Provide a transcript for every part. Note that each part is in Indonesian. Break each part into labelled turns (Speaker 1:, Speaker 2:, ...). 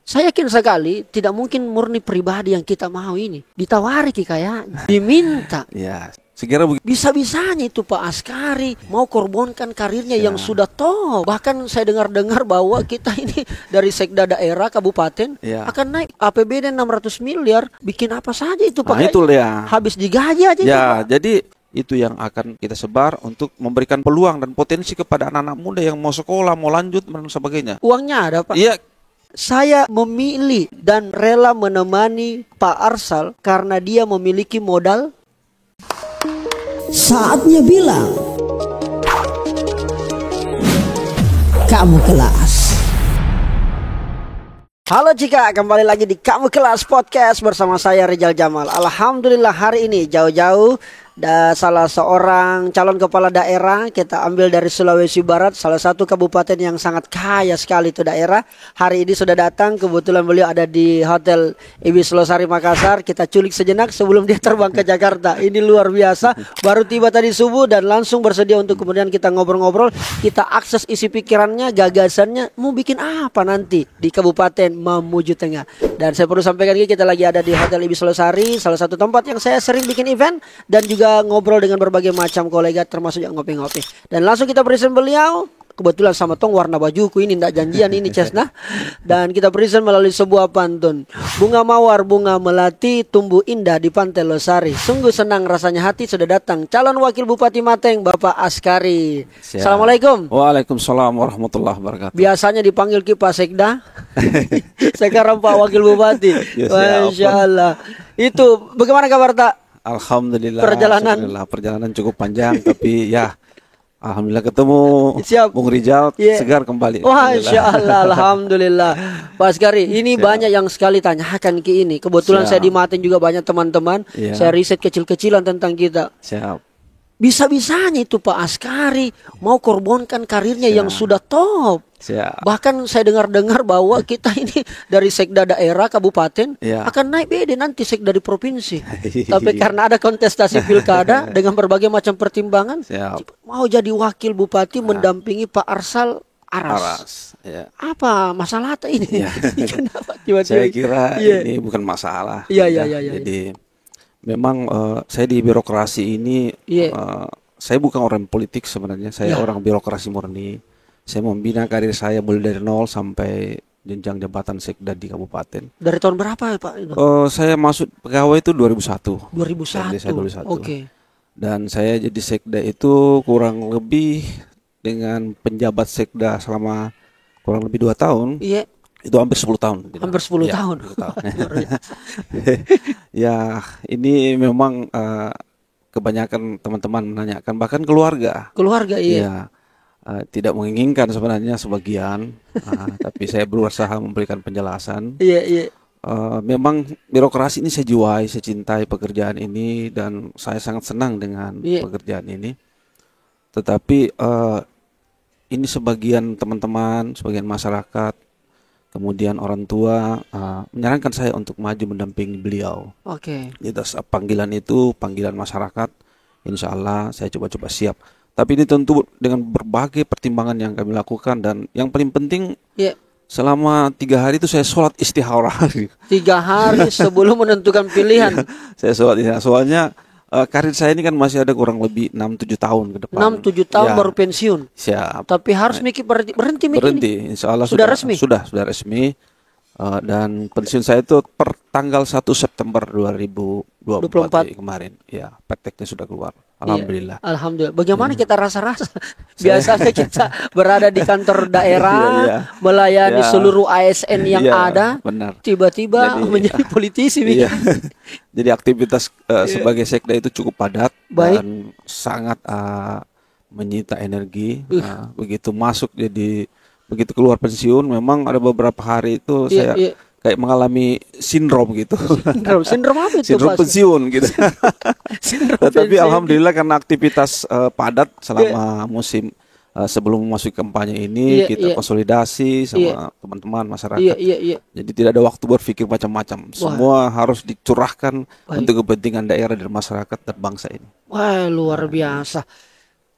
Speaker 1: Saya yakin sekali tidak mungkin murni pribadi yang kita mau ini. Ditawari kekayaan, diminta.
Speaker 2: Ya, sekira begitu.
Speaker 1: Bisa-bisanya itu Pak Askari mau korbankan karirnya yang sudah top. Bahkan saya dengar-dengar bahwa kita ini dari sekda daerah kabupaten akan naik APBD 600 miliar. Bikin apa saja itu Pak?
Speaker 2: Nah, itu ya.
Speaker 1: Habis digaji aja.
Speaker 2: Ya, jadi itu yang akan kita sebar untuk memberikan peluang dan potensi kepada anak-anak muda yang mau sekolah, mau lanjut dan sebagainya.
Speaker 1: Uangnya ada Pak?
Speaker 2: Iya.
Speaker 1: Saya memilih dan rela menemani Pak Arsal karena dia memiliki modal.
Speaker 3: Saatnya bilang, kamu kelas.
Speaker 1: Halo Cika, kembali lagi di Kamu Kelas Podcast bersama saya Rizal Jamal. Alhamdulillah hari ini jauh-jauh salah seorang calon kepala daerah kita ambil dari Sulawesi Barat, salah satu kabupaten yang sangat kaya sekali itu daerah. Hari ini sudah datang, kebetulan beliau ada di Hotel Ibis Losari Makassar. Kita culik sejenak sebelum dia terbang ke Jakarta. Ini luar biasa, baru tiba tadi subuh dan langsung bersedia untuk kemudian kita ngobrol-ngobrol. Kita akses isi pikirannya, gagasannya, mau bikin apa nanti di Kabupaten Mamuju Tengah. Dan saya perlu sampaikan kita lagi ada di Hotel Ibis Losari, salah satu tempat yang saya sering bikin event dan juga ngobrol dengan berbagai macam kolega termasuk yang ngopi-ngopi. Dan langsung kita present beliau. Kebetulan sama tong warna bajuku ini ndak janjian ini Cesna. Dan kita present melalui sebuah pantun. Bunga mawar, bunga melati, tumbuh indah di Pantai Losari. Sungguh senang rasanya hati sudah datang calon wakil Bupati Mateng Bapak Askari. Assalamualaikum.
Speaker 2: Waalaikumsalam warahmatullahi wabarakatuh.
Speaker 1: Biasanya dipanggil Ki Pak Sekda. Sekarang Pak Wakil Bupati. Masya Allah. Itu bagaimana kabar tak?
Speaker 2: Alhamdulillah. Perjalanan cukup panjang tapi ya alhamdulillah ketemu Bung Rizal segar kembali.
Speaker 1: Masya Allah, alhamdulillah. Pak Askari, ini banyak yang sekali tanyakan ke ini. Kebetulan saya di Mateng juga banyak teman-teman. Saya riset kecil-kecilan tentang kita. Bisa-bisanya itu Pak Askari mau korbankan karirnya yang sudah top. Bahkan saya dengar-dengar bahwa kita ini dari sekda daerah kabupaten akan naik BD nanti sekda di provinsi. Tapi karena ada kontestasi pilkada dengan berbagai macam pertimbangan, mau jadi wakil bupati mendampingi Pak Arsal Aras. Apa masalah ini?
Speaker 2: Kenapa tiba-tiba? Saya kira ini bukan masalah. Jadi memang saya di birokrasi ini saya bukan orang politik sebenarnya. Saya orang birokrasi murni. Saya membina karir saya mulai dari nol sampai jenjang jabatan sekda di kabupaten. Dari
Speaker 1: tahun berapa ya Pak?
Speaker 2: Saya masuk pegawai itu 2001.
Speaker 1: 2001. Oke.
Speaker 2: Dan saya jadi sekda itu kurang lebih dengan penjabat sekda selama kurang lebih 2 tahun.
Speaker 1: Iya.
Speaker 2: Itu hampir 10 tahun.
Speaker 1: Hampir 10 tahun.
Speaker 2: 10 tahun. Ya, ini memang kebanyakan teman-teman menanyakan, bahkan keluarga.
Speaker 1: Keluarga,
Speaker 2: iya. Tidak menginginkan sebenarnya sebagian, tapi saya berusaha memberikan penjelasan. Memang birokrasi ini saya jiwai, saya cintai pekerjaan ini dan saya sangat senang dengan pekerjaan ini. Tetapi ini sebagian teman-teman, sebagian masyarakat, kemudian orang tua menyarankan saya untuk maju mendampingi beliau. Jadi panggilan itu panggilan masyarakat. Insya Allah saya coba-coba siap. Tapi ini tentu dengan berbagai pertimbangan yang kami lakukan dan yang paling penting selama 3 hari itu saya sholat istikharah.
Speaker 1: 3 hari sebelum menentukan pilihan.
Speaker 2: Saya sholat istikharah. Soalnya karir saya ini kan masih ada kurang lebih 6-7 tahun ke depan.
Speaker 1: 6-7 tahun baru pensiun.
Speaker 2: Siap.
Speaker 1: Tapi harus berhenti.
Speaker 2: Insya Allah sudah resmi. Sudah resmi. Dan pensiun saya itu per tanggal 1 September 2024 kemarin. Ya, prakteknya sudah keluar. Alhamdulillah.
Speaker 1: Alhamdulillah. Bagaimana kita rasa-rasa? Biasanya kita berada di kantor daerah, melayani seluruh ASN yang ada.
Speaker 2: Benar.
Speaker 1: Tiba-tiba menjadi politisi.
Speaker 2: Jadi aktivitas sebagai sekda itu cukup padat dan sangat menyita energi. Begitu masuk begitu keluar pensiun, memang ada beberapa hari itu saya kayak mengalami sindrom gitu.
Speaker 1: Sindrom apa itu?
Speaker 2: Sindrom pensiun gitu. Tetapi alhamdulillah karena aktivitas padat selama musim sebelum memasuki kampanye ini, kita konsolidasi sama teman-teman masyarakat. Jadi tidak ada waktu berpikir macam-macam. Semua harus dicurahkan untuk kepentingan daerah dan masyarakat dan bangsa ini.
Speaker 1: Wah, luar biasa.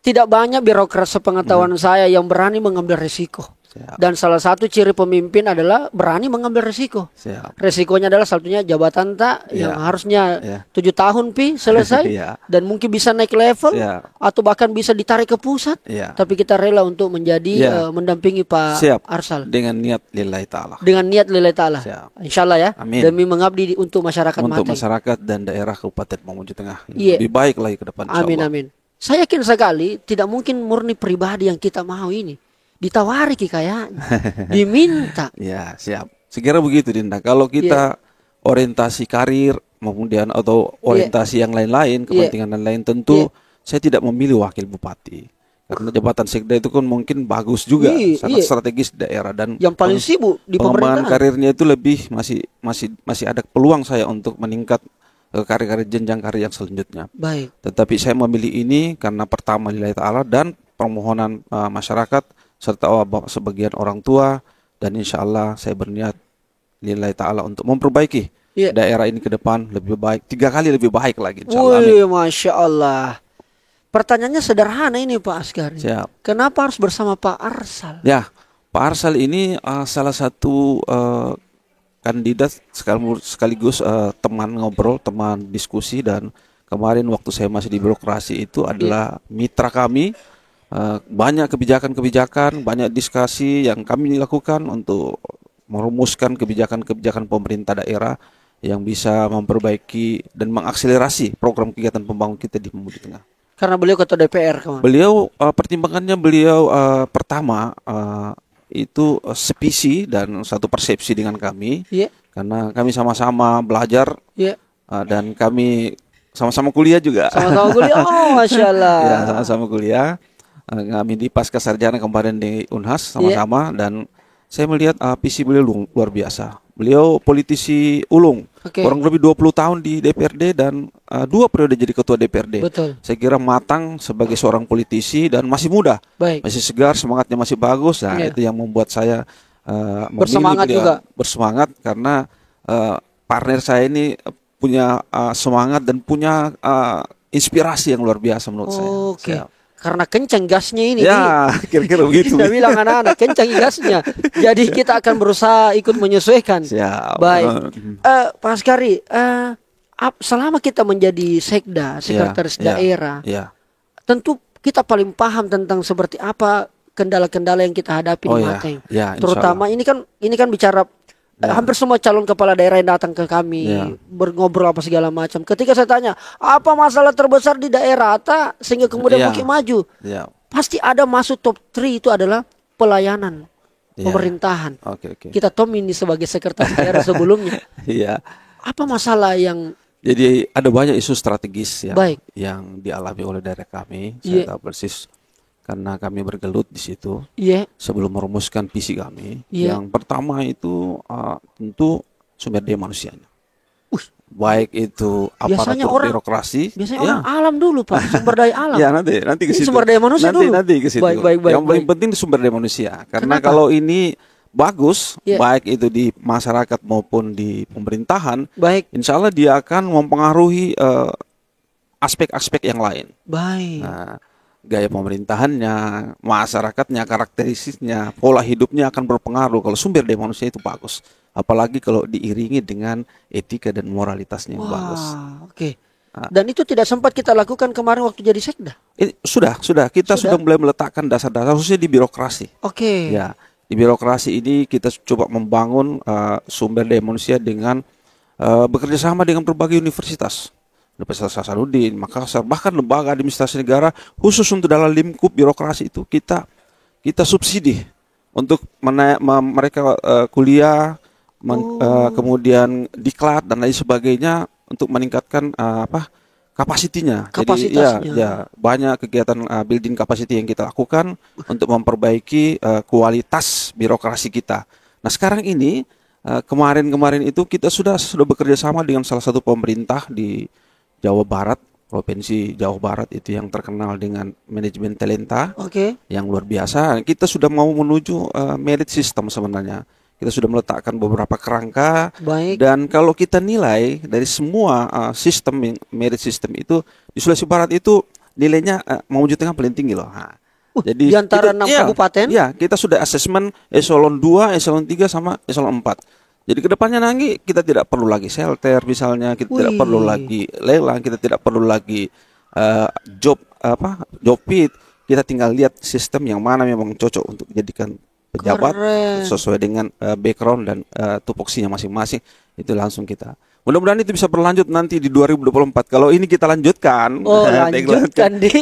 Speaker 1: Tidak banyak birokrat sepengetahuan saya yang berani mengambil risiko. Dan salah satu ciri pemimpin adalah berani mengambil resiko. Resikonya adalah satunya jabatan yang harusnya 7 tahun selesai dan mungkin bisa naik level atau bahkan bisa ditarik ke pusat. Tapi kita rela untuk menjadi mendampingi Pak Arsal
Speaker 2: dengan niat lillahi ta'ala.
Speaker 1: Dengan niat lillahi ta'ala. Insyaallah ya.
Speaker 2: Amin.
Speaker 1: Demi mengabdi untuk masyarakat
Speaker 2: untuk
Speaker 1: Mati.
Speaker 2: Masyarakat dan daerah Kabupaten Mamuju Tengah. Lebih baik lagi ke depan.
Speaker 1: Amin amin. Saya yakin sekali tidak mungkin murni pribadi yang kita mau ini. Ditawari kayaknya, diminta.
Speaker 2: Ya, siap. Sekira begitu Dinda. Kalau kita orientasi karir, kemudian atau orientasi yang lain-lain, kepentingan lain-lain, tentu saya tidak memilih wakil bupati. Karena jabatan sekda itu kan mungkin bagus juga, sangat strategis di daerah dan
Speaker 1: yang paling sibuk di pemerintahan.
Speaker 2: Karirnya itu lebih masih ada peluang saya untuk meningkat karir-karir jenjang karir yang selanjutnya.
Speaker 1: Baik.
Speaker 2: Tetapi saya memilih ini karena pertama lillahi ta'ala dan permohonan masyarakat serta sebagian orang tua, dan insya Allah saya berniat lillahi ta'ala untuk memperbaiki daerah ini ke depan lebih baik, 3 kali lebih baik lagi insya Allah.
Speaker 1: Masya Allah. Pertanyaannya sederhana ini Pak Askari. Kenapa harus bersama Pak Arsal?
Speaker 2: Ya, Pak Arsal ini salah satu kandidat sekaligus teman ngobrol, teman diskusi, dan kemarin waktu saya masih di birokrasi itu adalah mitra kami. Banyak kebijakan-kebijakan, banyak diskusi yang kami lakukan untuk merumuskan kebijakan-kebijakan pemerintah daerah yang bisa memperbaiki dan mengakselerasi program kegiatan pembangunan kita di Mamuju Tengah.
Speaker 1: Karena beliau ketua DPR kemarin.
Speaker 2: Beliau pertimbangannya pertama itu sevisi dan satu persepsi dengan kami, karena kami sama-sama belajar dan kami sama-sama kuliah juga.
Speaker 1: Sama-sama kuliah, Masya Allah.
Speaker 2: Ya, sama-sama kuliah. Kami di pasca sarjana kemarin di Unhas sama-sama, dan saya melihat visi beliau luar biasa. Beliau politisi ulung, kurang lebih 20 tahun di DPRD dan 2 periode jadi ketua DPRD.
Speaker 1: Betul.
Speaker 2: Saya kira matang sebagai seorang politisi dan masih muda, masih segar, semangatnya masih bagus. Nah, itu yang membuat saya
Speaker 1: bersemangat juga.
Speaker 2: Bersemangat karena partner saya ini punya semangat dan punya inspirasi yang luar biasa menurut saya.
Speaker 1: Karena kencang gasnya ini.
Speaker 2: Ya, kira-kira begitu.
Speaker 1: Kita bilang anak-anak kencang gasnya. Jadi kita akan berusaha ikut menyesuaikan. Baik. Pak Askari, selama kita menjadi sekda, sekretaris daerah, tentu kita paling paham tentang seperti apa kendala-kendala yang kita hadapi di Mateng. Terutama ini kan bicara hampir semua calon kepala daerah yang datang ke kami ngobrol apa segala macam. Ketika saya tanya apa masalah terbesar di daerah sehingga kemudian mungkin maju, pasti ada masuk top 3 itu adalah pelayanan pemerintahan. Kita ini sebagai sekretaris daerah sebelumnya. Apa masalah yang
Speaker 2: jadi ada banyak isu strategis yang dialami oleh daerah kami. Saya tahu persis karena kami bergelut di situ sebelum merumuskan visi kami. Yang pertama itu tentu sumber daya manusianya. Baik itu aparatur birokrasi.
Speaker 1: Biasanya orang alam dulu Pak, sumber daya alam.
Speaker 2: Nanti ke situ.
Speaker 1: Sumber daya manusia dulu.
Speaker 2: Nanti ke situ. Yang paling penting sumber daya manusia. Karena kalau ini bagus, baik itu di masyarakat maupun di pemerintahan, insya Allah dia akan mempengaruhi aspek-aspek yang lain. Nah, gaya pemerintahannya, masyarakatnya, karakteristiknya, pola hidupnya akan berpengaruh kalau sumber daya manusia itu bagus. Apalagi kalau diiringi dengan etika dan moralitasnya yang bagus.
Speaker 1: Dan itu tidak sempat kita lakukan kemarin waktu jadi sekda?
Speaker 2: Sudah. Kita sudah mulai meletakkan dasar-dasar khususnya di birokrasi. Ya, di birokrasi ini kita coba membangun sumber daya manusia dengan bekerja sama dengan berbagai universitas. Universitas Hasanuddin, Makassar, bahkan lembaga administrasi negara khusus untuk dalam lingkup birokrasi itu kita subsidi untuk mereka kuliah, kemudian diklat dan lain sebagainya untuk meningkatkan kapasitinya. Jadi banyak kegiatan building capacity yang kita lakukan untuk memperbaiki kualitas birokrasi kita. Nah sekarang ini kemarin itu kita sudah bekerja sama dengan salah satu pemerintah di Jawa Barat, Provinsi Jawa Barat itu yang terkenal dengan manajemen talenta yang luar biasa. Kita sudah mau menuju merit system sebenarnya. Kita sudah meletakkan beberapa kerangka. Dan kalau kita nilai dari semua sistem merit system itu di Sulawesi Barat itu nilainya Mamuju Tengah paling tinggi loh. Jadi
Speaker 1: di antara 6 kabupaten?
Speaker 2: Ya, kita sudah asesmen eselon 2, eselon 3 sama eselon 4. Jadi kedepannya nanti kita tidak perlu lagi shelter misalnya, kita tidak perlu lagi lelang, kita tidak perlu lagi job fit. Kita tinggal lihat sistem yang mana memang cocok untuk dijadikan pejabat sesuai dengan background dan tupoksinya masing-masing. Itu langsung kita. Mudah-mudahan itu bisa berlanjut nanti di 2024. Kalau ini kita lanjutkan,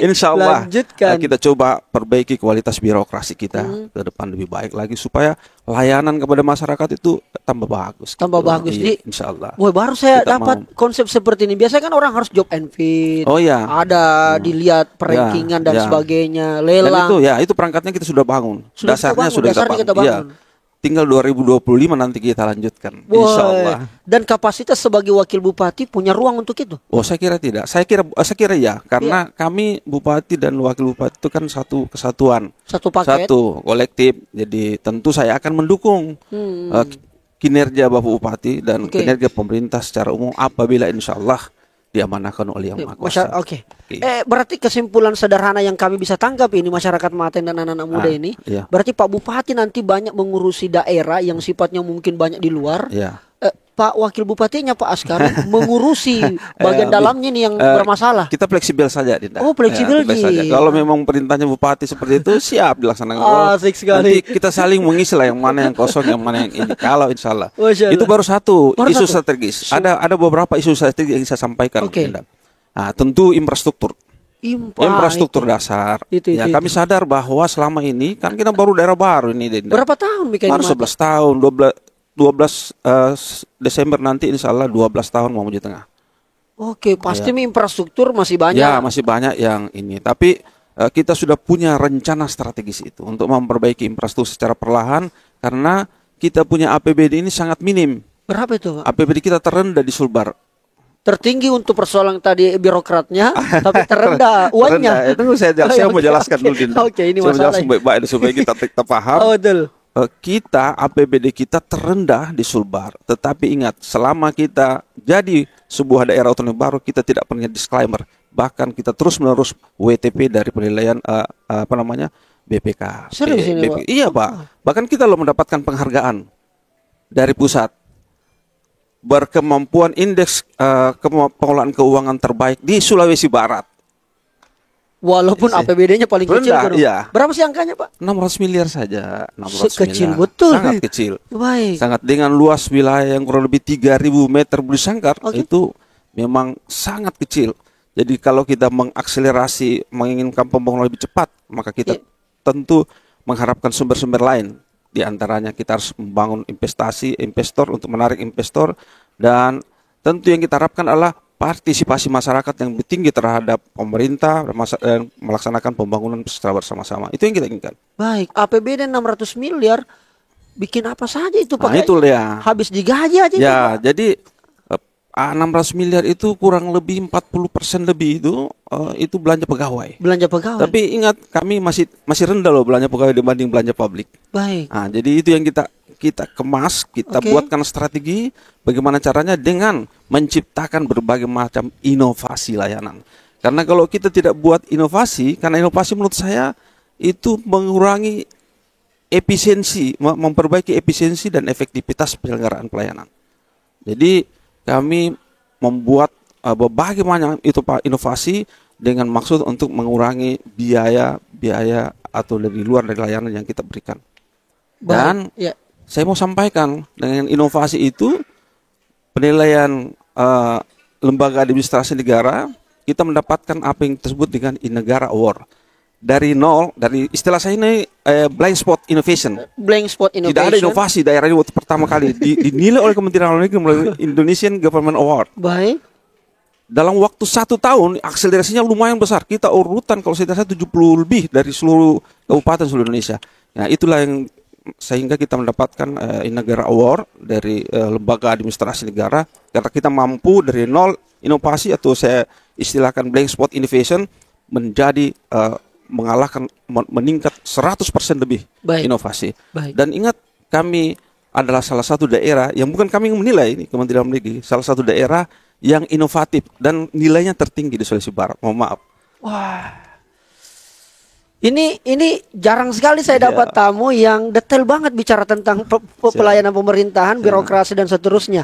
Speaker 2: insya Allah kita coba perbaiki kualitas birokrasi kita ke depan lebih baik lagi supaya layanan kepada masyarakat itu tambah bagus.
Speaker 1: Tambah bagus.
Speaker 2: Insya Allah.
Speaker 1: Wah, baru saya dapat konsep seperti ini. Biasanya kan orang harus job and fit.
Speaker 2: Oh ya.
Speaker 1: Ada dilihat perankingan dan sebagainya, lelang.
Speaker 2: Dan itu perangkatnya kita sudah bangun. Dasarnya sudah kita bangun. Tinggal 2025 nanti kita lanjutkan, insya Allah. Dan
Speaker 1: kapasitas sebagai wakil bupati punya ruang untuk itu?
Speaker 2: Oh, saya kira tidak. Saya kira ya, karena kami bupati dan wakil bupati itu kan satu kesatuan,
Speaker 1: satu paket,
Speaker 2: satu kolektif. Jadi tentu saya akan mendukung kinerja Bapak Bupati dan kinerja pemerintah secara umum apabila insya Allah diamanahkan oleh Yang Maha Kuasa.
Speaker 1: Berarti kesimpulan sederhana yang kami bisa tangkap ini masyarakat Maten dan anak-anak muda ini, berarti Pak Bupati nanti banyak mengurusi daerah yang sifatnya mungkin banyak di luar. Pak Wakil Bupatinya Pak Askar mengurusi bagian dalamnya nih yang bermasalah.
Speaker 2: Kita fleksibel saja, Dinda.
Speaker 1: Oh, fleksibel saja.
Speaker 2: Kalau memang perintahnya Bupati seperti itu siap dilaksanakan.
Speaker 1: Asik sekali.
Speaker 2: Nanti kita saling mengisi lah yang mana yang kosong, yang mana yang ini. Kalau insya Allah. Itu baru satu isu strategis. Ada beberapa isu strategis yang saya sampaikan. Dinda. Nah, tentu infrastruktur. Infrastruktur dasar. Kami sadar bahwa selama ini kan kita baru daerah baru ini, Dinda.
Speaker 1: Berapa tahun bikin?
Speaker 2: Baru 11 tahun, 12 Desember nanti insya Allah 12 tahun mau menuju tengah.
Speaker 1: Pasti infrastruktur masih banyak.
Speaker 2: Ya, masih banyak yang ini. Tapi kita sudah punya rencana strategis itu untuk memperbaiki infrastruktur secara perlahan karena kita punya APBD ini sangat minim.
Speaker 1: Berapa itu, Pak?
Speaker 2: APBD kita terendah di Sulbar.
Speaker 1: Tertinggi untuk persoalan tadi birokratnya, tapi terendah uangnya.
Speaker 2: Itu saya mau jelaskan dulu, Dinda.
Speaker 1: Ini masalah.
Speaker 2: Baik-baik supaya kita paham.
Speaker 1: Betul.
Speaker 2: Kita APBD kita terendah di Sulbar, tetapi ingat selama kita jadi sebuah daerah otonomi baru kita tidak punya disclaimer, bahkan kita terus menerus WTP dari penilaian BPK.
Speaker 1: Serius ini, Pak?
Speaker 2: Iya, Pak. Bahkan kita mendapatkan penghargaan dari pusat berkemampuan indeks pengelolaan keuangan terbaik di Sulawesi Barat.
Speaker 1: Walaupun APBD-nya paling
Speaker 2: rendah,
Speaker 1: kecil. Berapa sih angkanya, Pak?
Speaker 2: 600 miliar saja. 600
Speaker 1: kecil
Speaker 2: miliar.
Speaker 1: Betul.
Speaker 2: Sangat kecil.
Speaker 1: Baik.
Speaker 2: Sangat dengan luas wilayah yang kurang lebih 3.000 meter berduri sangkar. Itu memang sangat kecil. Jadi kalau kita mengakselerasi, menginginkan pembangunan lebih cepat, maka kita tentu mengharapkan sumber-sumber lain. Di antaranya kita harus membangun investor untuk menarik investor. Dan tentu yang kita harapkan adalah partisipasi masyarakat yang lebih tinggi terhadap pemerintah dan melaksanakan pembangunan secara bersama-sama. Itu yang kita inginkan.
Speaker 1: Baik, APBD 600 miliar bikin apa saja itu, Pak?
Speaker 2: Nah, itu ya.
Speaker 1: Habis digaji aja.
Speaker 2: Ya, jadi 600 miliar itu kurang lebih 40% lebih itu belanja pegawai.
Speaker 1: Belanja pegawai.
Speaker 2: Tapi ingat, kami masih rendah loh belanja pegawai dibanding belanja publik.
Speaker 1: Baik.
Speaker 2: Nah, jadi itu yang kita kemas, kita buatkan strategi bagaimana caranya dengan menciptakan berbagai macam inovasi layanan. Karena kalau kita tidak buat inovasi, karena inovasi menurut saya itu mengurangi efisiensi, memperbaiki efisiensi dan efektivitas penyelenggaraan pelayanan. Jadi kami membuat berbagai macam inovasi dengan maksud untuk mengurangi biaya atau dari luar dari layanan yang kita berikan. Dan saya mau sampaikan dengan inovasi itu penilaian lembaga administrasi negara kita mendapatkan apa yang disebut dengan Inegara Award. Dari nol, dari istilah saya ini blind spot innovation.
Speaker 1: Blind spot innovation.
Speaker 2: Tidak ada inovasi daerah ini waktu pertama kali dinilai oleh Kementerian Luar Negeri melalui Indonesian Government Award.
Speaker 1: Baik.
Speaker 2: Dalam waktu 1 tahun akselerasinya lumayan besar. Kita urutan kalau saya tidak salah 70 lebih dari seluruh kabupaten seluruh Indonesia. Nah, itulah yang sehingga kita mendapatkan Inegara Award dari lembaga administrasi negara karena kita mampu dari nol inovasi atau saya istilahkan blank spot innovation menjadi meningkat 100% lebih.
Speaker 1: Baik.
Speaker 2: Inovasi.
Speaker 1: Baik.
Speaker 2: Dan ingat, kami adalah salah satu daerah yang bukan kami yang menilai ini, Kementerian Luar Negeri, salah satu daerah yang inovatif dan nilainya tertinggi di Sulawesi Barat. Mohon maaf.
Speaker 1: Wah. Ini jarang sekali saya dapat tamu yang detail banget bicara tentang pelayanan pemerintahan, birokrasi dan seterusnya.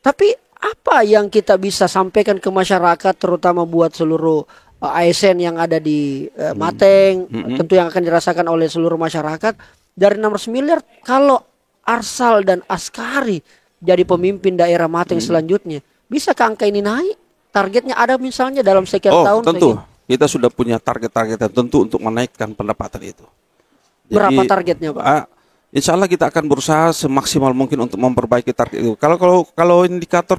Speaker 1: Tapi apa yang kita bisa sampaikan ke masyarakat, terutama buat seluruh ASN yang ada di Mateng, tentu yang akan dirasakan oleh seluruh masyarakat, dari 600 miliar kalau Arsal dan Askari jadi pemimpin daerah Mateng selanjutnya, bisakah angka ini naik? Targetnya ada misalnya dalam sekian tahun?
Speaker 2: Tentu. Kita sudah punya target-target tertentu untuk menaikkan pendapatan itu.
Speaker 1: Berapa targetnya, Pak?
Speaker 2: Insya Allah kita akan berusaha semaksimal mungkin untuk memperbaiki target itu. Kalau indikator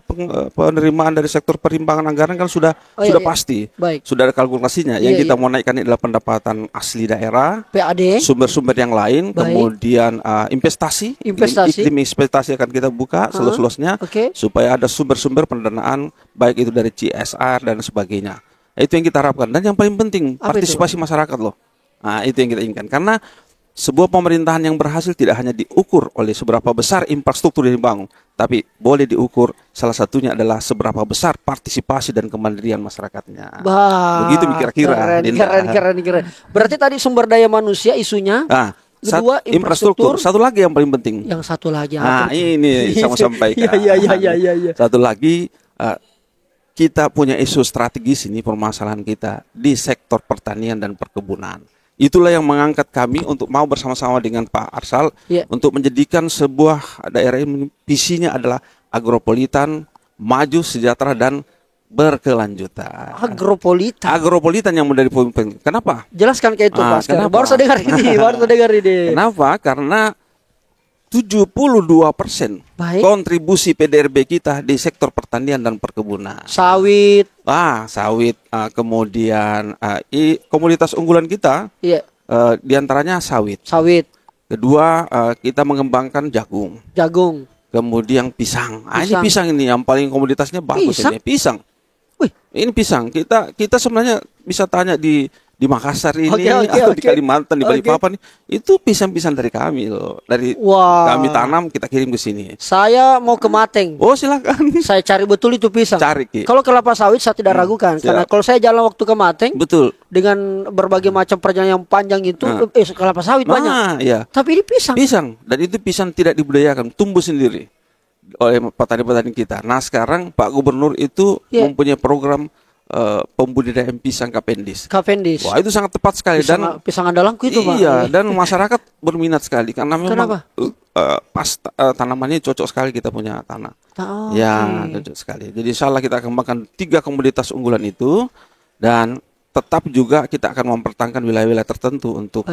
Speaker 2: penerimaan dari sektor perimbangan anggaran kan sudah pasti. Baik. Sudah ada kalkulasinya. Yang kita mau naikkan adalah pendapatan asli daerah,
Speaker 1: PAD,
Speaker 2: sumber-sumber yang lain, kemudian investasi. Iklim investasi akan kita buka seluas-luasnya supaya ada sumber-sumber pendanaan baik itu dari CSR dan sebagainya. Itu yang kita harapkan. Dan yang paling penting partisipasi masyarakat loh. Nah, itu yang kita inginkan. Karena sebuah pemerintahan yang berhasil tidak hanya diukur oleh seberapa besar infrastruktur yang dibangun, tapi boleh diukur salah satunya adalah seberapa besar partisipasi dan kemandirian masyarakatnya. Begitu kira-kira.
Speaker 1: Keren. Berarti tadi sumber daya manusia isunya. Kedua infrastruktur.
Speaker 2: Satu lagi yang paling penting.
Speaker 1: Yang satu lagi.
Speaker 2: Ini sama sampaikan.
Speaker 1: Iya.
Speaker 2: Satu lagi kita punya isu strategis ini permasalahan kita di sektor pertanian dan perkebunan. Itulah yang mengangkat kami untuk mau bersama-sama dengan Pak Arsal untuk menjadikan sebuah daerah ini visinya adalah agropolitan, maju, sejahtera dan berkelanjutan. Agropolitan yang menjadi poin penting. Kenapa?
Speaker 1: Jelaskan ke itu, Pak. Baru saya dengar ini.
Speaker 2: Kenapa? Karena 72% kontribusi PDRB kita di sektor pertanian dan perkebunan.
Speaker 1: Sawit.
Speaker 2: Kemudian komoditas unggulan kita diantaranya sawit. Kedua kita mengembangkan jagung. Kemudian pisang. Ini pisang ini yang paling komoditasnya bagus. Pisang. Ini pisang. Kita sebenarnya bisa tanya di Makassar ini atau di Kalimantan, di Balikpapan itu pisang-pisang dari kami loh. Kami tanam, kita kirim ke sini.
Speaker 1: Saya mau ke Mateng.
Speaker 2: Silakan.
Speaker 1: Saya cari betul itu pisang. Kalau kelapa sawit saya tidak ragukan karena kalau saya jalan waktu ke Mateng, betul. Dengan berbagai macam perjalanan yang panjang itu kelapa sawit banyak. Tapi ini pisang.
Speaker 2: Dan itu pisang tidak dibudidayakan, tumbuh sendiri oleh petani-petani kita. Nah, sekarang Pak Gubernur itu mempunyai program pembudidayaan pisang Cavendish. Wah, itu sangat tepat sekali.
Speaker 1: Pisang andalangku itu, Pak.
Speaker 2: Iya, dan masyarakat berminat sekali karena memang tanamannya cocok sekali kita punya tanah. Cocok sekali. Jadi insyaallah kita akan kembangkan 3 komoditas unggulan itu dan tetap juga kita akan mempertahankan wilayah-wilayah tertentu untuk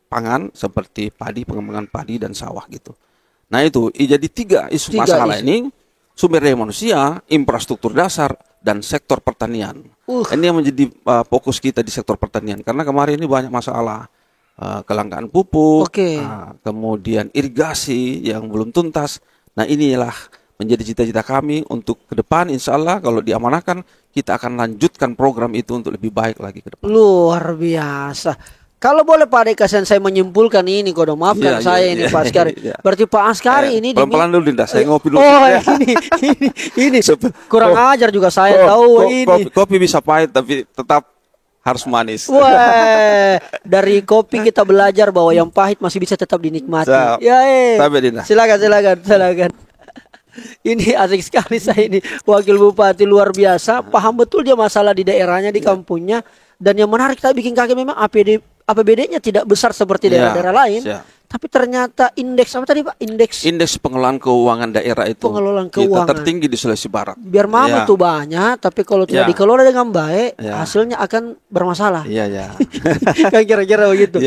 Speaker 2: pangan seperti padi, pengembangan padi dan sawah gitu. Nah, itu jadi 3 isu masalah ini: sumber daya manusia, infrastruktur dasar, dan sektor pertanian. Ini yang menjadi fokus kita di sektor pertanian. Karena kemarin ini banyak masalah. Kelangkaan pupuk, kemudian irigasi yang belum tuntas. Nah, inilah menjadi cita-cita kami untuk ke depan. Insya Allah kalau diamanahkan, kita akan lanjutkan program itu untuk lebih baik lagi ke depan. Luar biasa.
Speaker 1: Kalau boleh Pak Dekasen saya menyimpulkan ini, maafkan saya ini Pak Askari. Berarti Pak Askari ini
Speaker 2: pelan-pelan dulu Dinda, saya ngopi dulu.
Speaker 1: Ini kurang ajar juga saya tahu ini.
Speaker 2: Kopi bisa pahit tapi tetap harus manis.
Speaker 1: Dari kopi kita belajar bahwa yang pahit masih bisa tetap dinikmati.
Speaker 2: Dinda.
Speaker 1: Silakan. Ini asik sekali saya ini, Wakil Bupati luar biasa, paham betul dia masalah di daerahnya, di kampungnya. Dan yang menarik tadi bikin kaget memang APBD-nya tidak besar seperti daerah-daerah lain. Tapi ternyata indeks apa tadi Pak?
Speaker 2: Indeks pengelolaan keuangan daerah itu kita tertinggi di Sulawesi Barat.
Speaker 1: Biar mampu itu banyak, tapi kalau tidak dikelola dengan baik, hasilnya akan bermasalah. Kan kira-kira begitu.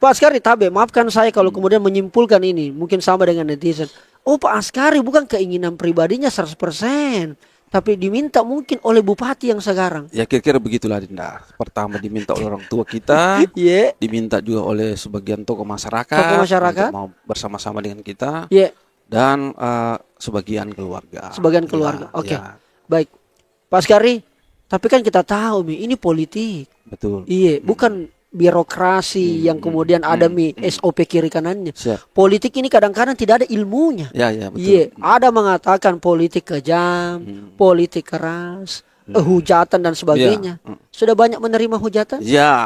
Speaker 1: Pak Askari, maafkan saya kalau kemudian menyimpulkan ini, mungkin sama dengan netizen. Pak Askari bukan keinginan pribadinya 100%. Tapi diminta mungkin oleh bupati yang sekarang.
Speaker 2: Ya kira-kira begitulah Dinda. Pertama diminta oleh orang tua kita, diminta juga oleh sebagian tokoh masyarakat untuk mau bersama-sama dengan kita, dan sebagian keluarga.
Speaker 1: Oke. Baik, Pak Askari. Tapi kan kita tahu ini politik.
Speaker 2: Betul.
Speaker 1: Bukan birokrasi yang kemudian ada SOP kiri kanannya. Politik ini kadang-kadang tidak ada ilmunya.
Speaker 2: Betul.
Speaker 1: Ada mengatakan politik kejam, politik keras, hujatan dan sebagainya. Sudah banyak menerima hujatan?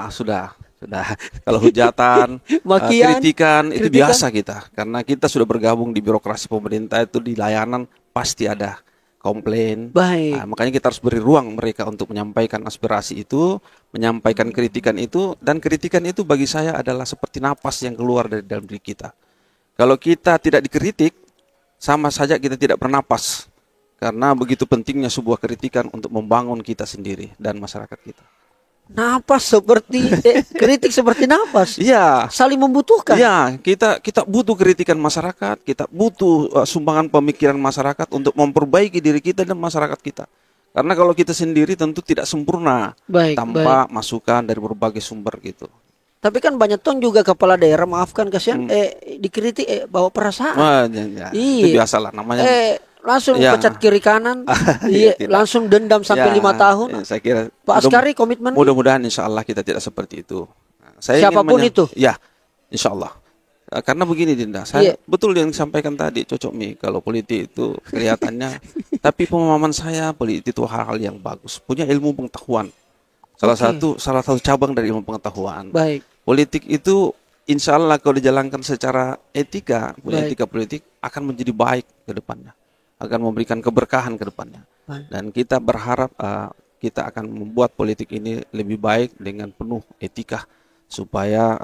Speaker 2: Sudah. Sudah. Kalau hujatan,
Speaker 1: Makian,
Speaker 2: kritikan itu biasa kita. Karena kita sudah bergabung di birokrasi pemerintah, itu di layanan pasti ada komplain.
Speaker 1: Baik.
Speaker 2: Makanya kita harus beri ruang mereka untuk menyampaikan aspirasi itu, menyampaikan kritikan itu, dan kritikan itu bagi saya adalah seperti napas yang keluar dari dalam diri kita. Kalau kita tidak dikritik, sama saja kita tidak bernapas. Karena begitu pentingnya sebuah kritikan untuk membangun kita sendiri dan masyarakat kita.
Speaker 1: Napas seperti kritik seperti napas.
Speaker 2: Iya.
Speaker 1: Saling membutuhkan.
Speaker 2: Iya, kita butuh kritikan masyarakat, kita butuh sumbangan pemikiran masyarakat untuk memperbaiki diri kita dan masyarakat kita. Karena kalau kita sendiri tentu tidak sempurna tanpa masukan dari berbagai sumber gitu.
Speaker 1: Tapi kan banyak ton juga kepala daerah, maafkan kasihan, dikritik bawa perasaan.
Speaker 2: Wah, ya. Itu biasalah namanya.
Speaker 1: Langsung pecat kiri kanan, langsung dendam sampai 5 tahun.
Speaker 2: Saya kira
Speaker 1: Pak Askari komitmen.
Speaker 2: Mudah-mudahan insya Allah kita tidak seperti itu.
Speaker 1: Siapapun itu.
Speaker 2: Ya, insya Allah. Karena begini Dinda, saya betul yang disampaikan tadi, cocok Mi. Kalau politik itu kelihatannya, tapi pemahaman saya politik itu hal-hal yang bagus. Punya ilmu pengetahuan. Salah satu cabang dari ilmu pengetahuan.
Speaker 1: Baik.
Speaker 2: Politik itu insya Allah kalau dijalankan secara etika, etika politik akan menjadi baik ke depannya. Akan memberikan keberkahan ke depannya. Dan kita berharap kita akan membuat politik ini lebih baik dengan penuh etika. Supaya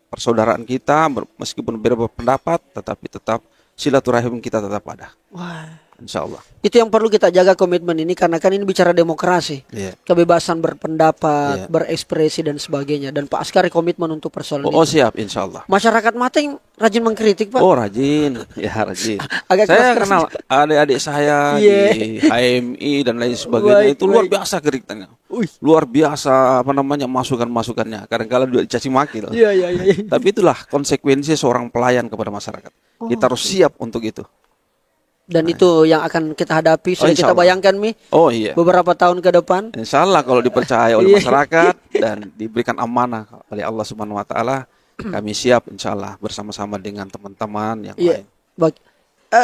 Speaker 2: persaudaraan kita meskipun berbeda pendapat, tetapi tetap silaturahim kita tetap ada.
Speaker 1: Wah.
Speaker 2: Insya Allah.
Speaker 1: Itu yang perlu kita jaga komitmen ini, karena kan ini bicara demokrasi, kebebasan berpendapat, berekspresi dan sebagainya. Dan Pak Askari komitmen untuk persoalan itu.
Speaker 2: Oh siap, insya Allah.
Speaker 1: Masyarakat Mateng rajin mengkritik Pak.
Speaker 2: Oh rajin, ya rajin.
Speaker 1: Saya
Speaker 2: kenal adik-adik saya di HMI dan lain sebagainya, itu luar biasa kritikannya. Luar biasa masukan-masukannya. Kadang-kadang juga dicaci maki. Tapi itulah konsekuensi seorang pelayan kepada masyarakat. Kita harus siap untuk itu.
Speaker 1: Dan itu yang akan kita hadapi, sudah kita bayangkan beberapa tahun ke depan.
Speaker 2: Insya Allah kalau dipercaya oleh masyarakat dan diberikan amanah oleh Allah Subhanahu Wa Taala, kami siap insya Allah bersama-sama dengan teman-teman yang lain.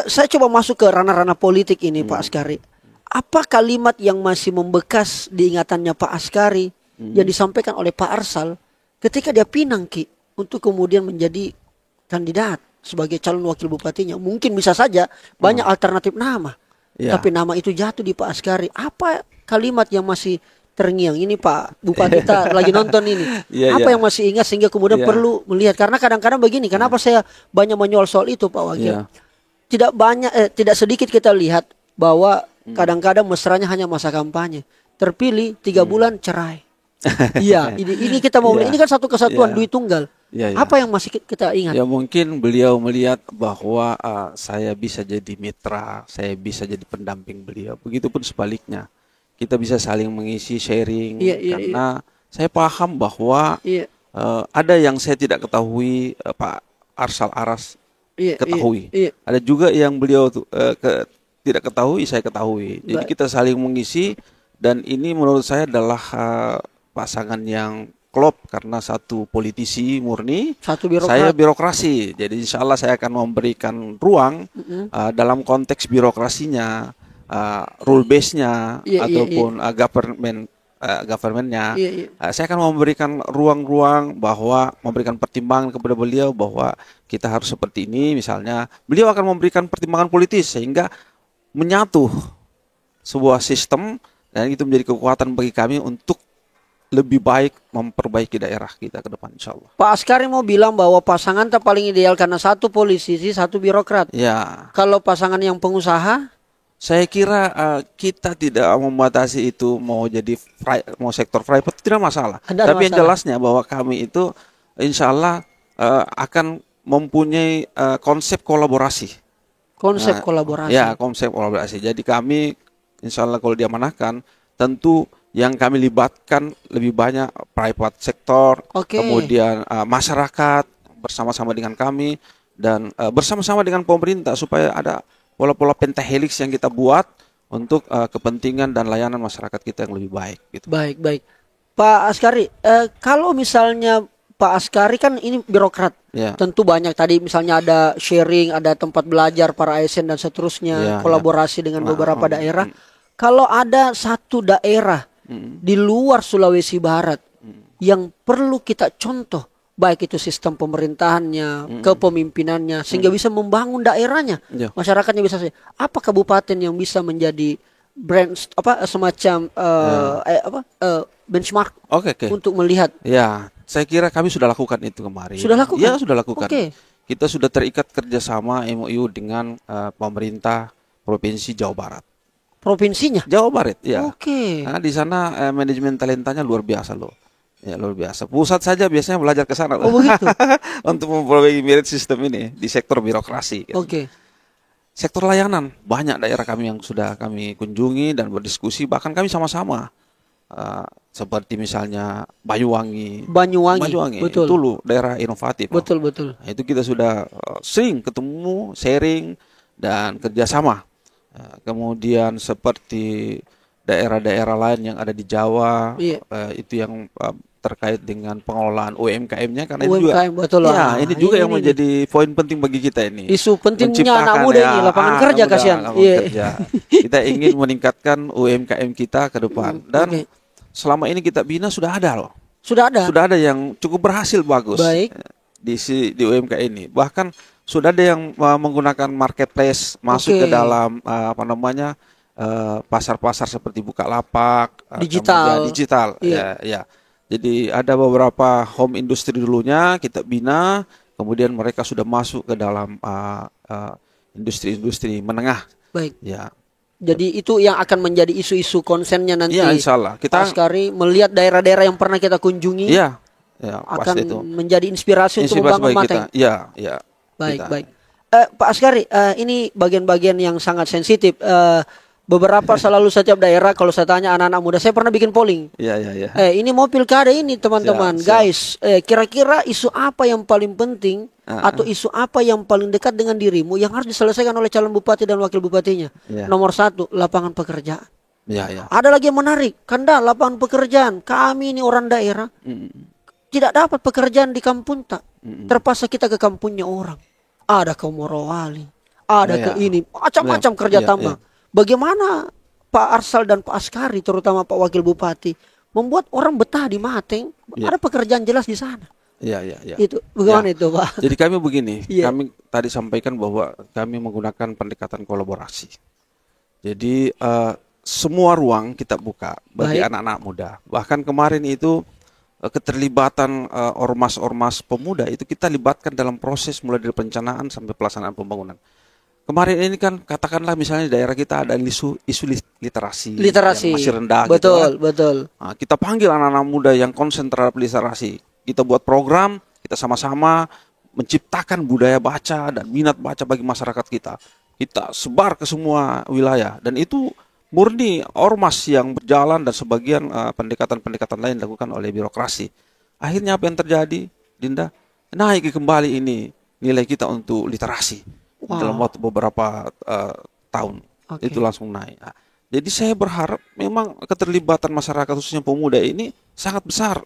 Speaker 1: Saya coba masuk ke ranah-ranah politik ini Pak Askari. Apa kalimat yang masih membekas di ingatannya Pak Askari yang disampaikan oleh Pak Arsal ketika dia pinang untuk kemudian menjadi kandidat sebagai calon wakil bupatinya? Mungkin bisa saja banyak alternatif nama, tapi nama itu jatuh di Pak Askari. Apa kalimat yang masih terngiang? Ini Pak Bupati kita lagi nonton ini. Apa yang masih ingat sehingga kemudian perlu melihat? Karena kadang-kadang begini, kenapa saya banyak menyoal soal itu Pak Wakil? Tidak sedikit kita lihat bahwa kadang-kadang mesranya hanya masa kampanye, terpilih 3 bulan cerai. Ini kita mau ini kan satu kesatuan duit tunggal. Apa yang masih kita ingat?
Speaker 2: Ya mungkin beliau melihat bahwa saya bisa jadi mitra, saya bisa jadi pendamping beliau. Begitupun sebaliknya, kita bisa saling mengisi, sharing. Karena saya paham bahwa ada yang saya tidak ketahui, Pak Arsal Aras ketahui. Ada juga yang beliau tidak ketahui, saya ketahui. Jadi kita saling mengisi, dan ini menurut saya adalah pasangan yang klop, karena satu politisi murni, saya birokrasi. Jadi insya Allah saya akan memberikan ruang dalam konteks birokrasinya, rule base-nya ataupun government-nya. Saya akan memberikan ruang-ruang bahwa memberikan pertimbangan kepada beliau bahwa kita harus seperti ini. Misalnya beliau akan memberikan pertimbangan politis sehingga menyatu sebuah sistem, dan itu menjadi kekuatan bagi kami untuk lebih baik memperbaiki daerah kita ke depan insya Allah.
Speaker 1: Pak Askari mau bilang bahwa pasangan tak paling ideal karena satu politisi, satu birokrat. Kalau pasangan yang pengusaha?
Speaker 2: Saya kira kita tidak membatasi itu mau sektor private, tidak masalah. Tapi yang jelasnya bahwa kami itu insya Allah akan mempunyai konsep kolaborasi.
Speaker 1: Konsep kolaborasi.
Speaker 2: Jadi kami insya Allah kalau diamanahkan, tentu yang kami libatkan lebih banyak private sektor, kemudian masyarakat bersama-sama dengan kami, dan bersama-sama dengan pemerintah, supaya ada pola-pola pentahelix yang kita buat untuk kepentingan dan layanan masyarakat kita yang lebih baik. Gitu.
Speaker 1: Baik. Pak Askari, kalau misalnya Pak Askari kan ini birokrat, tentu banyak tadi misalnya ada sharing, ada tempat belajar para ASN dan seterusnya, kolaborasi dengan beberapa daerah. Kalau ada satu daerah di luar Sulawesi Barat yang perlu kita contoh, baik itu sistem pemerintahannya, kepemimpinannya, sehingga bisa membangun daerahnya, masyarakatnya bisa. Apa kabupaten yang bisa menjadi brand semacam benchmark untuk melihat?
Speaker 2: Ya, saya kira kami sudah lakukan itu kemarin.
Speaker 1: Sudah lakukan?
Speaker 2: Ya, sudah lakukan. Kita sudah terikat kerjasama MOU dengan pemerintah Provinsi Jawa Barat.
Speaker 1: Provinsinya?
Speaker 2: Jawa Barat, ya.
Speaker 1: Nah,
Speaker 2: di sana manajemen talentanya luar biasa loh. Ya, luar biasa. Pusat saja biasanya belajar ke sana loh.
Speaker 1: Begitu.
Speaker 2: Untuk memperbaiki merit system ini di sektor birokrasi. Gitu. Sektor layanan, banyak daerah kami yang sudah kami kunjungi dan berdiskusi, bahkan kami sama-sama. Seperti misalnya Banyuwangi,
Speaker 1: betul.
Speaker 2: Itu loh daerah inovatif.
Speaker 1: Betul.
Speaker 2: Nah, itu kita sudah sering ketemu, sharing dan kerjasama. Kemudian seperti daerah-daerah lain yang ada di Jawa, itu yang terkait dengan pengelolaan UMKM-nya, karena
Speaker 1: UMKM,
Speaker 2: ini juga, ini juga yang menjadi poin penting bagi kita ini.
Speaker 1: Isu pentingnya anak muda ini, lapangan kerja kasihan.
Speaker 2: Kita ingin meningkatkan UMKM kita ke depan, dan selama ini kita bina sudah ada loh. Sudah ada yang cukup berhasil bagus. Di UMKM ini. Bahkan sudah ada yang menggunakan marketplace masuk ke dalam pasar-pasar seperti Bukalapak, digital. Ya. Jadi ada beberapa home industry dulunya kita bina, kemudian mereka sudah masuk ke dalam industri-industri menengah. Ya.
Speaker 1: Jadi itu yang akan menjadi isu-isu konsennya nanti.
Speaker 2: Ya, insya Allah. Kita
Speaker 1: Askari melihat daerah-daerah yang pernah kita kunjungi.
Speaker 2: Ya,
Speaker 1: akan
Speaker 2: itu
Speaker 1: menjadi inspirasi untuk membangun Mateng.
Speaker 2: Ya.
Speaker 1: Baik. Pak Askari, ini bagian-bagian yang sangat sensitif. Beberapa selalu setiap daerah kalau saya tanya anak-anak muda, saya pernah bikin polling.
Speaker 2: Ya.
Speaker 1: Ini mau pilkada ini teman-teman, guys. Kira-kira isu apa yang paling penting atau isu apa yang paling dekat dengan dirimu yang harus diselesaikan oleh calon bupati dan wakil bupatinya? Nomor 1, lapangan pekerjaan. Ada lagi yang menarik, Kanda, lapangan pekerjaan. Kami ini orang daerah tidak dapat pekerjaan di kampung tak. Terpaksa kita ke kampungnya orang. Ada ke Morowali, ada ke ini, macam-macam kerja tambang. Bagaimana Pak Arsal dan Pak Askari, terutama Pak Wakil Bupati, membuat orang betah di Mateng? Ada pekerjaan jelas di sana.
Speaker 2: Ya.
Speaker 1: Itu bagaimana itu, Pak?
Speaker 2: Jadi kami begini, kami tadi sampaikan bahwa kami menggunakan pendekatan kolaborasi. Jadi semua ruang kita buka bagi anak-anak muda. Bahkan kemarin itu keterlibatan ormas-ormas pemuda itu kita libatkan dalam proses mulai dari perencanaan sampai pelaksanaan pembangunan. Kemarin ini kan katakanlah misalnya di daerah kita ada isu literasi yang masih rendah.
Speaker 1: Betul.
Speaker 2: Nah, kita panggil anak-anak muda yang konsen terhadap literasi. Kita buat program, kita sama-sama menciptakan budaya baca dan minat baca bagi masyarakat kita. Kita sebar ke semua wilayah, dan itu murni ormas yang berjalan dan sebagian pendekatan-pendekatan lain dilakukan oleh birokrasi. Akhirnya apa yang terjadi, Dinda? Naik kembali ini nilai kita untuk literasi. Dalam waktu beberapa tahun itu langsung naik. Nah, jadi saya berharap memang keterlibatan masyarakat khususnya pemuda ini sangat besar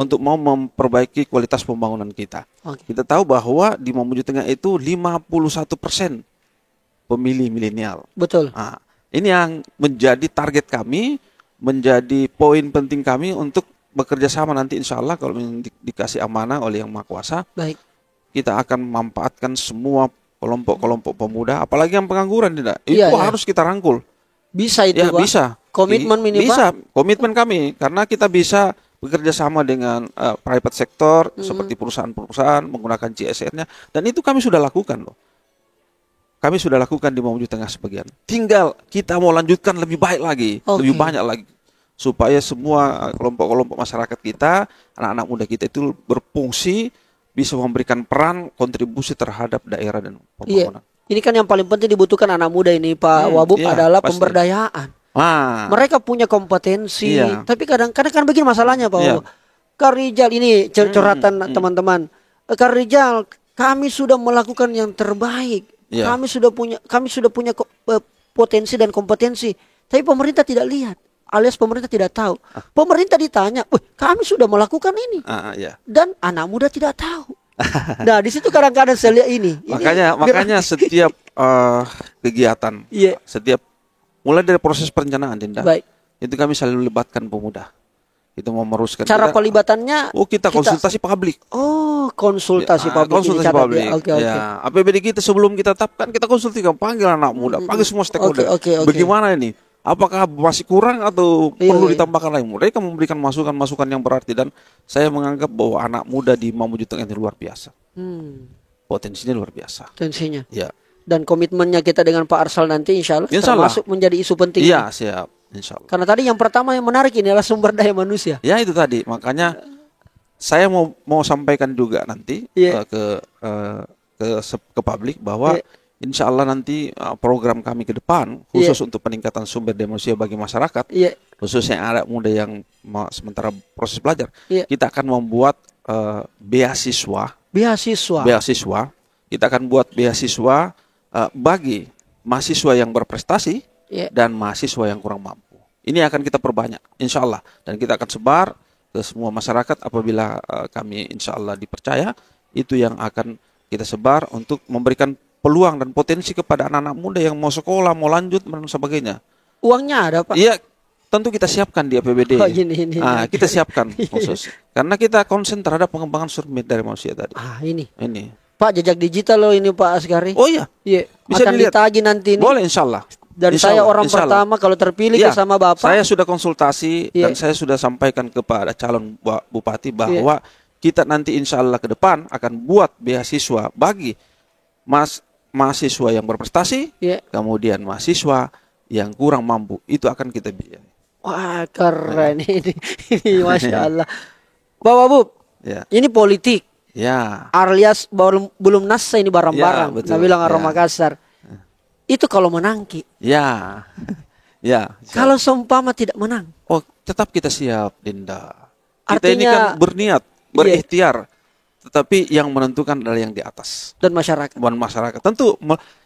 Speaker 2: untuk mau memperbaiki kualitas pembangunan kita. Kita tahu bahwa di Mamuju Tengah itu 51% pemilih milenial.
Speaker 1: Betul.
Speaker 2: Nah, ini yang menjadi target kami, menjadi poin penting kami untuk bekerja sama nanti insya Allah kalau dikasih amanah oleh Yang Maha Kuasa. Kita akan memanfaatkan semua kelompok-kelompok pemuda, apalagi yang pengangguran tidak, itu harus kita rangkul.
Speaker 1: Bisa itu, Pak?
Speaker 2: Bisa.
Speaker 1: Komitmen minimal.
Speaker 2: Bisa, komitmen kami, karena kita bisa bekerja sama dengan private sector seperti perusahaan-perusahaan menggunakan CSR-nya, dan itu kami sudah lakukan loh. Kami sudah lakukan di Mamuju Tengah sebagian. Tinggal kita mau lanjutkan lebih baik lagi, lebih banyak lagi, supaya semua kelompok-kelompok masyarakat kita, anak-anak muda kita itu berfungsi, bisa memberikan peran kontribusi terhadap daerah dan pembangunan.
Speaker 1: Ini kan yang paling penting dibutuhkan anak muda ini, Pak Wabub, adalah pemberdayaan. Mereka punya kompetensi, tapi kadang-kadang kan begini masalahnya, Pak Wabub. Kak Rijal ini curhatan teman-teman. Kak Rijal, kami sudah melakukan yang terbaik. Kami sudah punya potensi dan kompetensi, tapi pemerintah tidak lihat. Alias pemerintah tidak tahu. Pemerintah ditanya, kami sudah melakukan ini, dan anak muda tidak tahu. Nah, di situ kadang-kadang saya lihat ini.
Speaker 2: Makanya setiap kegiatan, setiap mulai dari proses perencanaan, Dinda, itu kami selalu libatkan pemuda. Itu meneruskan.
Speaker 1: Cara pelibatannya?
Speaker 2: Kita konsultasi publik.
Speaker 1: Oh, konsultasi publik.
Speaker 2: Konsultasi publik.
Speaker 1: Oke.
Speaker 2: APBD kita sebelum kita tetapkan, kita konsultasikan, panggil anak muda, panggil semua stakeholder.
Speaker 1: Oke.
Speaker 2: Bagaimana ini? Apakah masih kurang atau perlu ditambahkan lagi? Mereka memberikan masukan-masukan yang berarti, dan saya menganggap bahwa anak muda di Mamuju Tengah ini luar biasa. Potensinya luar biasa.
Speaker 1: Potensinya.
Speaker 2: Ya.
Speaker 1: Dan komitmennya kita dengan Pak Arsal nanti insya Allah termasuk menjadi isu penting.
Speaker 2: Iya, siap. Insya Allah.
Speaker 1: Karena tadi yang pertama yang menarik ini adalah sumber daya manusia.
Speaker 2: Ya, itu tadi. Makanya saya mau sampaikan juga nanti ke publik bahwa insya Allah nanti program kami ke depan khusus untuk peningkatan sumber daya manusia bagi masyarakat, khususnya anak muda yang sementara proses belajar, kita akan membuat beasiswa. Kita akan buat beasiswa bagi mahasiswa yang berprestasi dan mahasiswa yang kurang mampu. Ini akan kita perbanyak, insya Allah, dan kita akan sebar ke semua masyarakat apabila kami insya Allah dipercaya. Itu yang akan kita sebar untuk memberikan peluang dan potensi kepada anak-anak muda yang mau sekolah, mau lanjut, dan sebagainya.
Speaker 1: Uangnya ada, Pak?
Speaker 2: Iya, tentu kita siapkan di APBD. Kita siapkan khusus. Karena kita konsen terhadap pengembangan sumber daya manusia tadi.
Speaker 1: Ini. Pak, jejak digital loh ini Pak Askari.
Speaker 2: Oh iya.
Speaker 1: Bisa akan ditagi nanti ini.
Speaker 2: Boleh, insya Allah.
Speaker 1: Dan saya orang pertama kalau terpilih sama Bapak.
Speaker 2: Saya sudah konsultasi dan saya sudah sampaikan kepada calon bupati bahwa kita nanti insya Allah ke depan akan buat beasiswa bagi mahasiswa yang berprestasi, kemudian mahasiswa yang kurang mampu, itu akan kita biayai.
Speaker 1: Wah, keren ini Masya Allah. Pak Wabub, ini politik. Alias belum nas ini barang-barang. Nah, bilang orang Makassar. Itu kalau menangki. Kalau seumpama tidak menang.
Speaker 2: Tetap kita siap, Dinda. Kita ini kan berniat, berikhtiar. Tetapi yang menentukan adalah yang di atas.
Speaker 1: Dan masyarakat.
Speaker 2: Tentu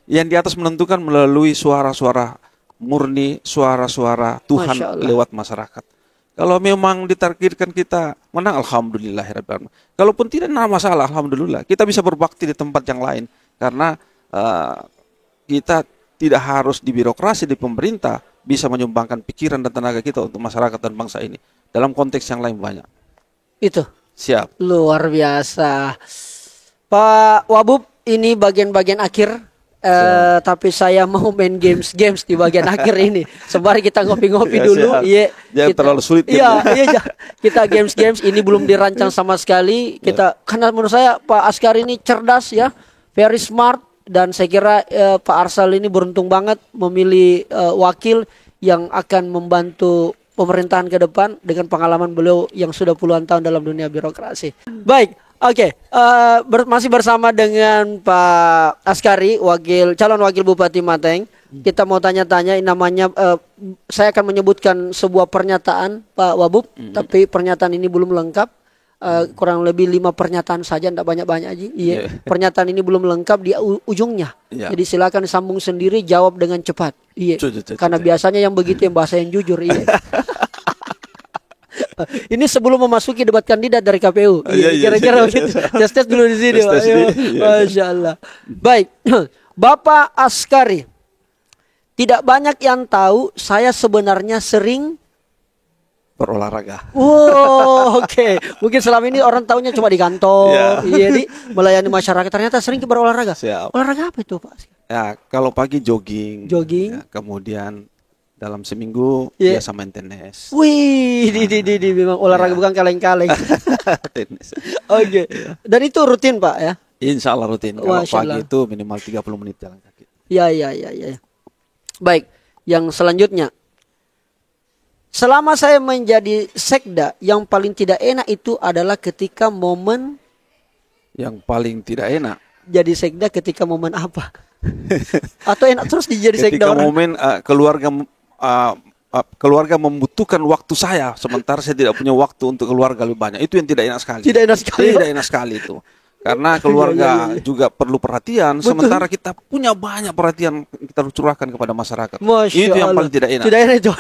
Speaker 2: yang di atas menentukan melalui suara-suara murni, suara-suara Tuhan lewat masyarakat. Kalau memang ditargetkan kita menang, alhamdulillahirrahmanirrahim. Kalaupun tidak, masalah, alhamdulillah. Kita bisa berbakti di tempat yang lain. Karena kita tidak harus di birokrasi, di pemerintah, bisa menyumbangkan pikiran dan tenaga kita untuk masyarakat dan bangsa ini. Dalam konteks yang lain banyak.
Speaker 1: Itu.
Speaker 2: Siap.
Speaker 1: Luar biasa. Pak Wabub, ini bagian-bagian akhir. Tapi saya mau main games di bagian akhir ini. Sembari kita ngopi-ngopi dulu.
Speaker 2: Jangan terlalu sulit.
Speaker 1: Kita games ini belum dirancang sama sekali. Karena menurut saya Pak Askari ini cerdas ya, very smart. Dan saya kira Pak Arsal ini beruntung banget memilih wakil yang akan membantu pemerintahan ke depan dengan pengalaman beliau yang sudah puluhan tahun dalam dunia birokrasi. Baik, masih bersama dengan Pak Askari, calon wakil Bupati Mateng. Kita mau tanya-tanya, namanya saya akan menyebutkan sebuah pernyataan Pak Wabub, tapi pernyataan ini belum lengkap. Kurang lebih 5 pernyataan saja, tidak banyak-banyak aja. Pernyataan ini belum lengkap di ujungnya. Jadi silakan sambung sendiri, jawab dengan cepat. Karena biasanya yang begitu yang bahasa yang jujur. Ini sebelum memasuki debat kandidat dari KPU. Kira-kira begitu. Tes dulu di sini. Masya Allah. Baik, Bapak Askari, tidak banyak yang tahu saya sebenarnya sering
Speaker 2: berolahraga.
Speaker 1: Oke. Mungkin selama ini orang tahunya cuma di kantor, di melayani masyarakat. Ternyata sering berolahraga. Olahraga apa itu, Pak?
Speaker 2: Ya, kalau pagi jogging.
Speaker 1: Ya,
Speaker 2: kemudian dalam seminggu biasa main tenis.
Speaker 1: Wih, memang olahraga bukan kaleng-kaleng.
Speaker 2: Tenis.
Speaker 1: Oke. Dan itu rutin, Pak ya?
Speaker 2: Insya Allah rutin. Kalau pagi itu minimal 30 menit jalan kaki.
Speaker 1: Ya. Baik, yang selanjutnya. Selama saya menjadi sekda, yang paling tidak enak itu adalah ketika momen.
Speaker 2: Yang paling tidak enak
Speaker 1: jadi sekda ketika momen apa? Atau enak terus jadi sekda
Speaker 2: orang? Ketika momen keluarga membutuhkan waktu saya, sementara saya tidak punya waktu untuk keluarga lebih banyak. Itu yang tidak enak sekali.
Speaker 1: Tidak enak sekali
Speaker 2: itu. Karena keluarga juga perlu perhatian. Betul. Sementara kita punya banyak perhatian kita curahkan kepada masyarakat.
Speaker 1: Masya
Speaker 2: itu yang
Speaker 1: Allah.
Speaker 2: paling tidak enak.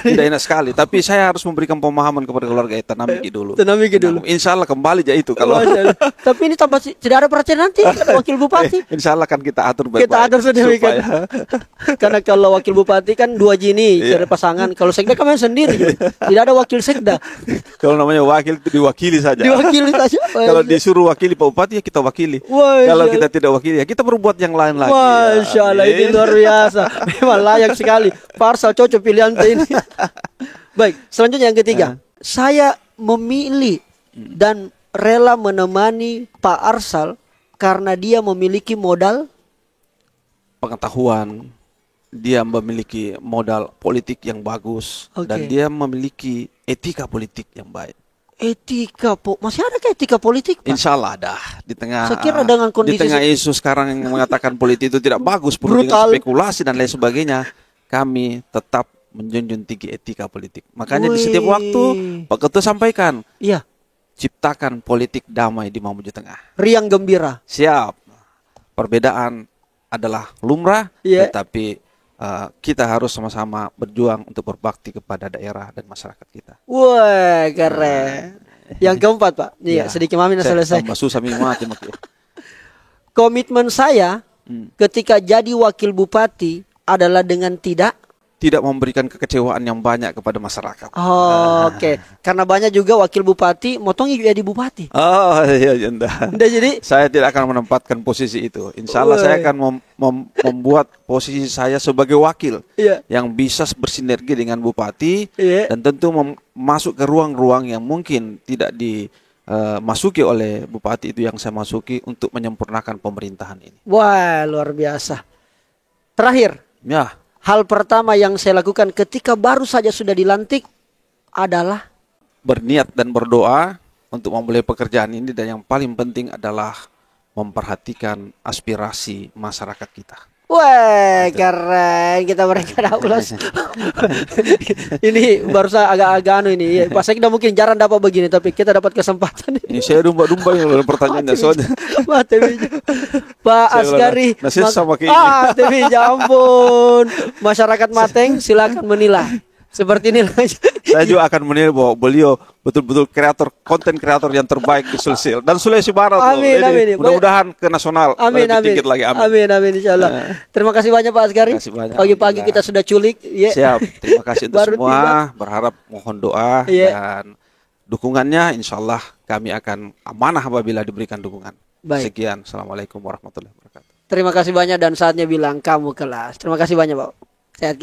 Speaker 2: Tidak enak sekali. Tapi saya harus memberikan pemahaman kepada keluarga. Tanamiki dulu.
Speaker 1: Dulu.
Speaker 2: Insya Allah kembali aja itu kalau.
Speaker 1: Tapi ini tambah tidak ada perhatian nanti wakil bupati.
Speaker 2: Insya Allah kan kita atur baik-baik.
Speaker 1: Kita atur sedemikian. Karena kalau wakil bupati kan 2 jini cari pasangan. Kalau sekda kan main sendiri. Tidak ada wakil sekda.
Speaker 2: Kalau namanya wakil itu diwakili saja. Kalau disuruh wakili Pak Bupati ya kita wakili. Kalau kita tidak wakili ya kita berbuat yang lain lagi.
Speaker 1: Masya Allah, ini luar biasa. Memang layak sekali. Parsal cocok pilihan ini. Baik, selanjutnya yang ketiga. Saya memilih dan rela menemani Pak Arsal karena dia memiliki modal
Speaker 2: pengetahuan, dia memiliki modal politik yang bagus, dan dia memiliki etika politik yang baik.
Speaker 1: Masih ada ke etika politik, Pak?
Speaker 2: Insya Allah ada. Di tengah
Speaker 1: dengan kondisi
Speaker 2: di tengah isu sekarang yang mengatakan politik itu tidak bagus, penuh dengan spekulasi dan lain sebagainya, kami tetap menjunjung tinggi etika politik. Makanya di setiap waktu Pak Ketua sampaikan, ciptakan politik damai di Mamuju Tengah.
Speaker 1: Riang gembira.
Speaker 2: Siap. Perbedaan adalah lumrah, tetapi kita harus sama-sama berjuang untuk berbakti kepada daerah dan masyarakat kita.
Speaker 1: Wah, keren. Yang keempat, Pak. Sedikit mami selesai.
Speaker 2: Susah mati.
Speaker 1: Komitmen saya ketika jadi wakil bupati adalah dengan tidak
Speaker 2: memberikan kekecewaan yang banyak kepada masyarakat.
Speaker 1: Oke. Karena banyak juga wakil bupati motong jadi bupati.
Speaker 2: Jadi saya tidak akan menempatkan posisi itu. Insya Allah saya akan membuat posisi saya sebagai wakil yang bisa bersinergi dengan bupati dan tentu masuk ke ruang-ruang yang mungkin tidak dimasuki oleh bupati itu yang saya masuki untuk menyempurnakan pemerintahan ini.
Speaker 1: Wah, luar biasa. Terakhir. Hal pertama yang saya lakukan ketika baru saja sudah dilantik adalah
Speaker 2: berniat dan berdoa untuk memulai pekerjaan ini, dan yang paling penting adalah memperhatikan aspirasi masyarakat kita.
Speaker 1: Wah, keren. Kita berikan aplaus. Ini baru saya agak-agak ini. Pak Sekda mungkin jarang dapat begini, tapi kita dapat kesempatan.
Speaker 2: Ini saya dumba-dumba yang pertanyaannya soalnya.
Speaker 1: Pak Asgari. Tapi ya ampun. Masyarakat Mateng silakan menilai. Seperti ini.
Speaker 2: Saya juga akan menilai bahwa beliau betul-betul konten kreator yang terbaik di Sulsel dan Sulawesi Barat.
Speaker 1: Amin.
Speaker 2: Mudah-mudahan ke nasional.
Speaker 1: Amin. Amin insyaallah. Terima kasih banyak Pak Asgari. Pagi-pagi kita sudah culik.
Speaker 2: Siap. Terima kasih untuk semua. Berharap mohon doa dan dukungannya. Insyaallah kami akan amanah apabila diberikan dukungan.
Speaker 1: Baik.
Speaker 2: Sekian. Assalamualaikum warahmatullahi wabarakatuh.
Speaker 1: Terima kasih banyak dan saatnya bilang kamu kelas. Terima kasih banyak Pak. Sehat.